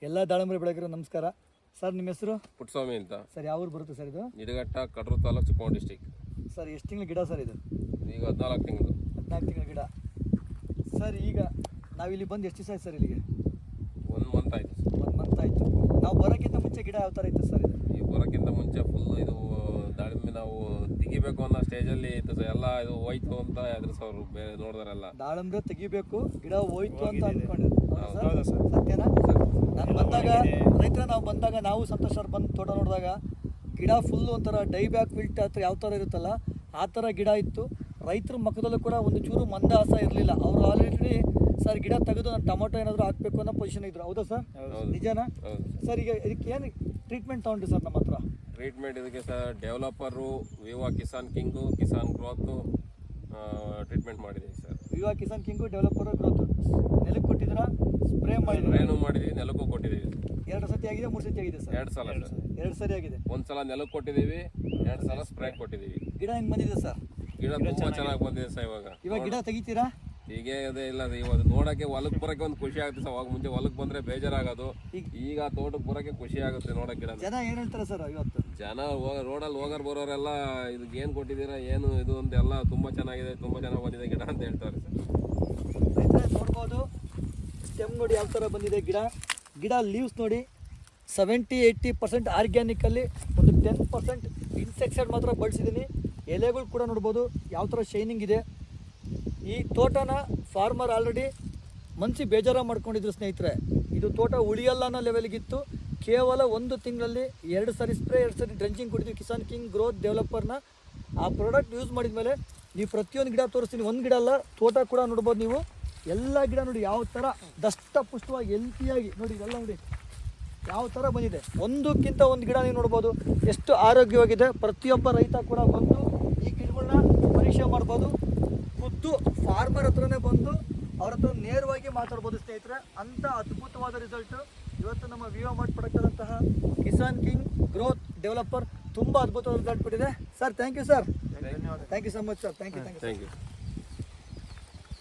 ಎಲ್ಲ ದಾಳಂಬರಿ ಬೆಳೆಗರು ನಮಸ್ಕಾರ ಸರ್. ನಿಮ್ಮ ಹೆಸರು? ಪುಟ್ಟಸ್ವಾಮಿ ಅಂತ ಸರ್. ಯಾವ ಊರು ಬರುತ್ತೆ ಸರ್ ಇದು? ನಿಡಘಟ್ಟ, ಕಡೂರು ತಾಲೂಕು, ಚಿಕ್ಕಮಗಳೂರು ಡಿಸ್ಟಿಕ್. ಸರ್ ಎಷ್ಟು ತಿಂಗಳ ಗಿಡ ಸರ್ ಇದು? ಈಗ 14 ತಿಂಗಳು. 14 ತಿಂಗಳ ಗಿಡ ಸರ್. ಈಗ ನಾವಿಲ್ಲಿ ಬಂದು ಎಷ್ಟು ದಿವಸ ಆಯ್ತು ಸರ್ ಇಲ್ಲಿಗೆ? 1 ಮಂತ್ ಆಯಿತು. 1 ಮಂತ್ ಆಯಿತು. ನಾವು ಬರೋಕ್ಕಿಂತ ಮುಂಚೆ ಗಿಡ ಯಾವ ಥರ ಇತ್ತು ಸರ್ ಇದು? ಈಗ ಬರೋಕ್ಕಿಂತ ಮುಂಚೆ ಫುಲ್ ಇದು ದಾಳಿಂಬೆ ನಾವು ತೆಗಿಬೇಕು ಅನ್ನೋ ಸ್ಟೇಜಲ್ಲಿ ಇತ್ತು ಸರ್. ಎಲ್ಲ ಇದು ಹೋಯ್ತು ಅಂತ ಎದುರಿಸೋರು ಬೇರೆ ನೋಡಿದಾರೆಲ್ಲ. ದಾಳಿಂಬೆ ತೆಗಿಬೇಕು, ಗಿಡ ಹೋಯ್ತು ಅಂತ ಅಂದ್ಕೊಂಡೆ. ಹೌದಾ ಸರ್? ಸತ್ಯನಾ? ನಾನು ಬಂದಾಗ ರೈತರ ನಾವು ಬಂದಾಗ ನಾವು ಸಂತೋಷ್ ಸರ್ ಬಂದು ತೋಟ ನೋಡಿದಾಗ ಗಿಡ ಫುಲ್ಲು ಒಂಥರ ಡೈ ಬ್ಯಾಕ್ ವಿಲ್ಟ್ ಹತ್ರ ಯಾವ ಥರ ಇರುತ್ತಲ್ಲ ಆ ಥರ ಗಿಡ ಇತ್ತು. ರೈತರ ಮುಖದಲ್ಲೂ ಕೂಡ ಒಂದು ಚೂರು ಮಂದಹಾಸ ಇರಲಿಲ್ಲ. ಅವರು ಆಲ್ರೆಡಿ ಸರ್ ಗಿಡ ತೆಗೆದು ನಾನು ಟೊಮೊಟೊ ಏನಾದರೂ ಹಾಕಬೇಕು ಅನ್ನೋ ಪೊಸಿಷನ್ ಇದ್ರು. ಹೌದಾ ಸರ್? ನಿಜನಾ ಸರ್? ಈಗ ಇದಕ್ಕೆ ಏನು ಟ್ರೀಟ್ಮೆಂಟ್ ತೊಗೊಂಡ್ರಿ ಸರ್ ನಮ್ಮ ಹತ್ರ? ಟ್ರೀಟ್ಮೆಂಟ್ ಇದಕ್ಕೆ sir Viva Kisan King, Kisan growth treatment ಮಾಡಿದ್ದೀವಿ sir. Viva Kisan King, developer, growth ನೆಲಕ್ಕೆ ಕೊಟ್ಟಿದ್ದೀರಾ? ಸ್ಪ್ರೇ ಮಾಡಿದ್ದೀವಿ, ನೆಲಕ್ಕೂ ಕೊಟ್ಟಿದ್ದೀವಿ. 2 ಸತಿ ಆಗಿದೆ, 3 ಸತಿ ಆಗಿದೆ ಸರ್? 2 ಸಲ ಸರ್. 2 ಸರಿ ಆಗಿದೆ. 1 ಸಲ ನೆಲಕ್ಕೆ ಕೊಟ್ಟಿದ್ದೀವಿ, 2 ಸಲ ಸ್ಪ್ರೇ ಕೊಟ್ಟಿದ್ದೀವಿ. ಗಿಡ ಹೆಂಗೆ ಬಂದಿದೆ ಸರ್? ಗಿಡ ತುಂಬ ಚೆನ್ನಾಗಿ ಬಂದಿದೆ ಸರ್. ಇವಾಗ ಗಿಡ ತೆಗಿತೀರಾ? ಹೀಗೆ ಅದೇ ಇಲ್ಲ ಇವಾಗ ನೋಡೋಕ್ಕೆ ಹೊಲಕ್ಕೆ ಬರೋಕ್ಕೆ ಒಂದು ಖುಷಿ ಆಗುತ್ತೆ ಸರ್. ಅವಾಗ ಮುಂಚೆ ಹೊಲಕ್ಕೆ ಬಂದರೆ ಬೇಜಾರಾಗೋದು. ಈಗ ತೋಟಕ್ಕೆ ಬರೋಕ್ಕೆ ಖುಷಿ ಆಗುತ್ತೆ ನೋಡೋಕೆ ಗಿಡ. ಜನ ಏನು ಹೇಳ್ತಾರೆ ಸರ್ ಇವತ್ತು? ಜನ ರೋಡಲ್ಲಿ ಬರೋರೆಲ್ಲ ಇದಕ್ಕೆ ಏನು ಕೊಟ್ಟಿದ್ದೀರಾ, ಏನು ಇದು ಅಂತೆಲ್ಲ ತುಂಬ ಚೆನ್ನಾಗಿದೆ, ತುಂಬ ಚೆನ್ನಾಗಿ ಬಂದಿದೆ ಗಿಡ ಅಂತ ಹೇಳ್ತಾರೆ ಸರ್. ರೈತರೇ ನೋಡ್ಬೋದು, ಸ್ಟೆಮ್ ನೋಡಿ ಯಾವ ಥರ ಬಂದಿದೆ ಗಿಡ ಲೀವ್ಸ್ ನೋಡಿ 70-80% ಆರ್ಗ್ಯಾನಿಕಲ್ಲಿ, ಒಂದು 10% ಇನ್ಸೆಕ್ಸೈಡ್ ಮಾತ್ರ ಬಳಸಿದ್ದೀನಿ. ಎಲೆಗಳು ಕೂಡ ನೋಡ್ಬೋದು ಯಾವ ಥರ ಶೈನಿಂಗ್ ಇದೆ. ಈ ತೋಟನ ಫಾರ್ಮರ್ ಆಲ್ರೆಡಿ ಮನಸ್ಸಿ ಬೇಜಾರ ಮಾಡ್ಕೊಂಡಿದ್ರು ಸ್ನೇಹಿತರೆ. ಇದು ತೋಟ ಉಳಿಯಲ್ಲ ಅನ್ನೋ ಲೆವೆಲ್ಗಿತ್ತು. ಕೇವಲ 1 ತಿಂಗಳಲ್ಲಿ 2 ಸರಿ ಸ್ಪ್ರೇ, 2 ಸರಿ ಡ್ರೆಂಚಿಂಗ್ ಕೊಟ್ಟಿದ್ವಿ ಕಿಸಾನ್ ಕಿಂಗ್ ಗ್ರೋತ್ ಡೆವಲಪರ್ನ. ಆ ಪ್ರಾಡಕ್ಟ್ ಯೂಸ್ ಮಾಡಿದ ಮೇಲೆ ನೀವು ಪ್ರತಿಯೊಂದು ಗಿಡ ತೋರಿಸ್ತೀನಿ, ಒಂದು ಗಿಡ ಅಲ್ಲ ತೋಟ ಕೂಡ ನೋಡ್ಬೋದು ನೀವು. ಎಲ್ಲ ಗಿಡ ನೋಡಿ ಯಾವ ಥರ ದಷ್ಟಪುಷ್ಟವಾಗಿ ಹೆಲ್ತಿಯಾಗಿ ನೋಡಿ, ಇದೆಲ್ಲ ನೋಡಿ ಯಾವ ಥರ ಬಂದಿದೆ. ಒಂದಕ್ಕಿಂತ ಒಂದು ಗಿಡ ನೀವು ನೋಡ್ಬೋದು ಎಷ್ಟು ಆರೋಗ್ಯವಾಗಿದೆ. ಪ್ರತಿಯೊಬ್ಬ ರೈತ ಕೂಡ ಬಂದು ಈ ಗಿಡಗಳನ್ನ ಪರೀಕ್ಷೆ ಮಾಡ್ಬೋದು. ಖುದ್ದು ಫಾರ್ಮರ್ ಹತ್ರನೇ ಬಂದು ಅವ್ರ ಹತ್ರ ನೇರವಾಗಿ ಮಾತಾಡ್ಬೋದು ಸ್ನೇಹಿತರೆ. ಅಂಥ ಅದ್ಭುತವಾದ ರಿಸಲ್ಟು ಇವತ್ತು ನಮ್ಮ ವಿವಾ ಮಾರ್ಟ್ ಪಡಕ್ಕಿದಂತಹ ಕಿಸಾನ್ ಕಿಂಗ್ ಗ್ರೋತ್ ಡೆವಲಪರ್ ತುಂಬ ಅದ್ಭುತವಾದ ರಿಸಲ್ಟ್ ಕೊಟ್ಟಿದೆ sir. Thank you sir. Thank you so much sir. Thank you.